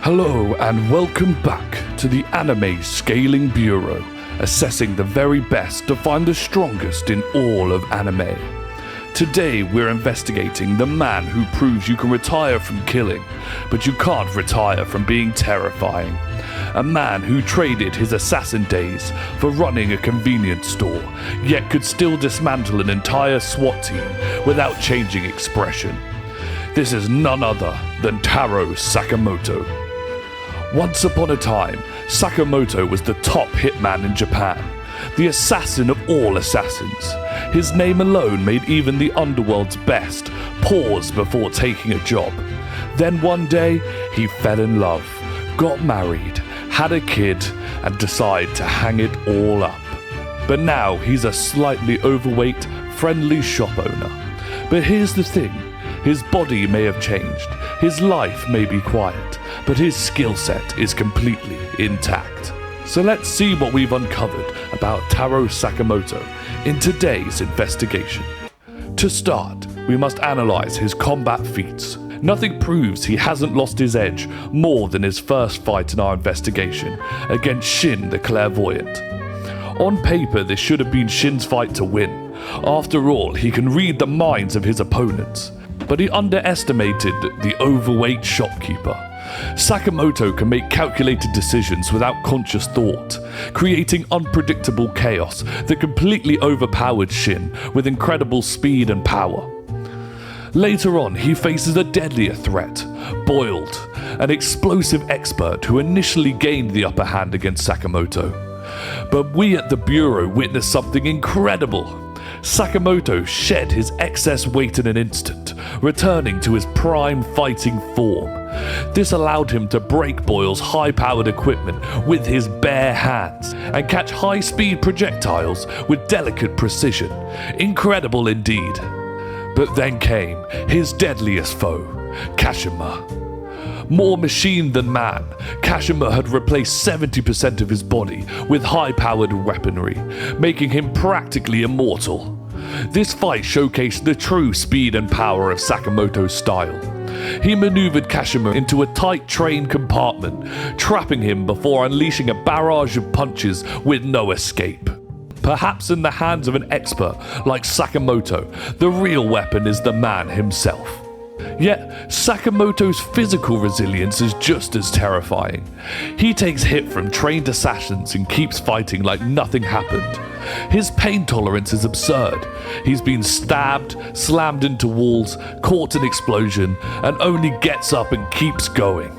Hello and welcome back to the Anime Scaling Bureau, assessing the very best to find the strongest in all of anime. Today we're investigating the man who proves you can retire from killing, but you can't retire from being terrifying. A man who traded his assassin days for running a convenience store, yet could still dismantle an entire SWAT team without changing expression. This is none other than Taro Sakamoto. Once upon a time, Sakamoto was the top hitman in Japan, the assassin of all assassins. His name alone made even the underworld's best pause before taking a job. Then one day, he fell in love, got married, had a kid, and decided to hang it all up. But now he's a slightly overweight, friendly shop owner. But here's the thing, his body may have changed, his life may be quiet, but his skill set is completely intact. So let's see what we've uncovered about Taro Sakamoto in today's investigation. To start, we must analyze his combat feats. Nothing proves he hasn't lost his edge more than his first fight in our investigation against Shin the Clairvoyant. On paper, this should have been Shin's fight to win. After all, he can read the minds of his opponents. But he underestimated the overweight shopkeeper. Sakamoto can make calculated decisions without conscious thought, creating unpredictable chaos that completely overpowered Shin with incredible speed and power. Later on, he faces a deadlier threat, Boiled, an explosive expert who initially gained the upper hand against Sakamoto. But we at the Bureau witnessed something incredible. Sakamoto shed his excess weight in an instant, returning to his prime fighting form. This allowed him to break Boyle's high-powered equipment with his bare hands and catch high-speed projectiles with delicate precision. Incredible indeed. But then came his deadliest foe, Kashima. More machine than man, Kashima had replaced 70% of his body with high-powered weaponry, making him practically immortal. This fight showcased the true speed and power of Sakamoto's style. He maneuvered Kashima into a tight train compartment, trapping him before unleashing a barrage of punches with no escape. Perhaps in the hands of an expert like Sakamoto, the real weapon is the man himself. Yet, Sakamoto's physical resilience is just as terrifying. He takes hit from trained assassins and keeps fighting like nothing happened. His pain tolerance is absurd. He's been stabbed, slammed into walls, caught an explosion, and only gets up and keeps going.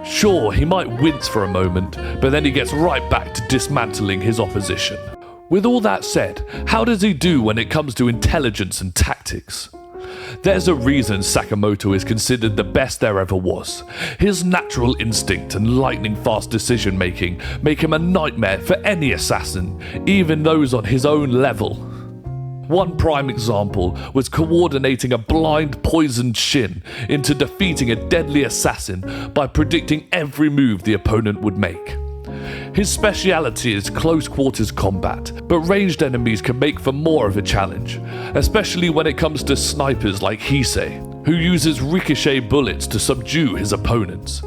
Sure, he might wince for a moment, but then he gets right back to dismantling his opposition. With all that said, how does he do when it comes to intelligence and tactics? There's a reason Sakamoto is considered the best there ever was. His natural instinct and lightning-fast decision-making make him a nightmare for any assassin, even those on his own level. One prime example was coordinating a blind poisoned Shin into defeating a deadly assassin by predicting every move the opponent would make. His speciality is close quarters combat, but ranged enemies can make for more of a challenge, especially when it comes to snipers like Hisei, who uses ricochet bullets to subdue his opponents.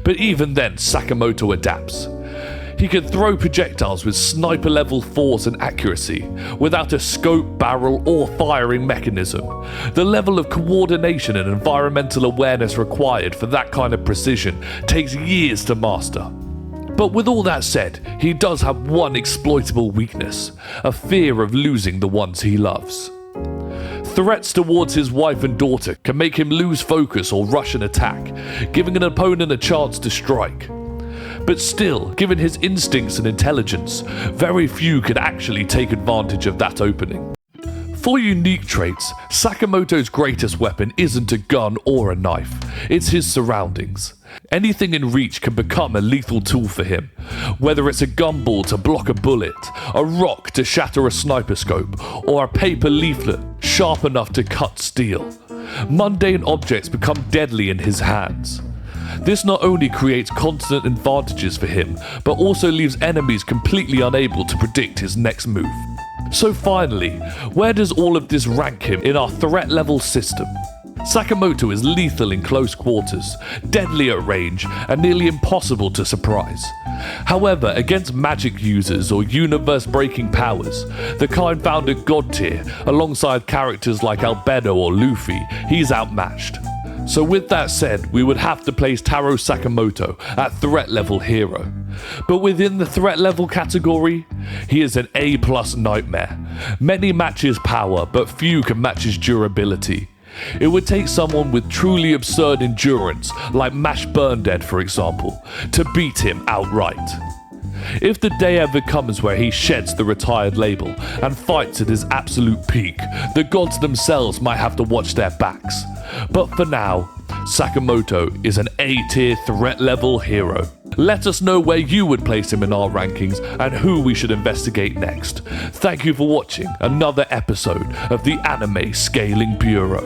But even then, Sakamoto adapts. He can throw projectiles with sniper-level force and accuracy, without a scope, barrel, or firing mechanism. The level of coordination and environmental awareness required for that kind of precision takes years to master. But with all that said, he does have one exploitable weakness, a fear of losing the ones he loves. Threats towards his wife and daughter can make him lose focus or rush an attack, giving an opponent a chance to strike. But still, given his instincts and intelligence, very few could actually take advantage of that opening. For unique traits, Sakamoto's greatest weapon isn't a gun or a knife, it's his surroundings. Anything in reach can become a lethal tool for him, whether it's a gumball to block a bullet, a rock to shatter a sniper scope, or a paper leaflet sharp enough to cut steel. Mundane objects become deadly in his hands. This not only creates constant advantages for him, but also leaves enemies completely unable to predict his next move. So finally, where does all of this rank him in our threat level system? Sakamoto is lethal in close quarters, deadly at range, and nearly impossible to surprise. However, against magic users or universe-breaking powers, the kind found at God tier, alongside characters like Albedo or Luffy, he's outmatched. So with that said, we would have to place Taro Sakamoto at threat level hero. But within the threat level category, he is an A+ nightmare. Many match his power, but few can match his durability. It would take someone with truly absurd endurance, like Mash Burndead for example, to beat him outright. If the day ever comes where he sheds the retired label and fights at his absolute peak, the gods themselves might have to watch their backs. But for now, Sakamoto is an A-tier threat level hero. Let us know where you would place him in our rankings and who we should investigate next. Thank you for watching another episode of the Anime Scaling Bureau.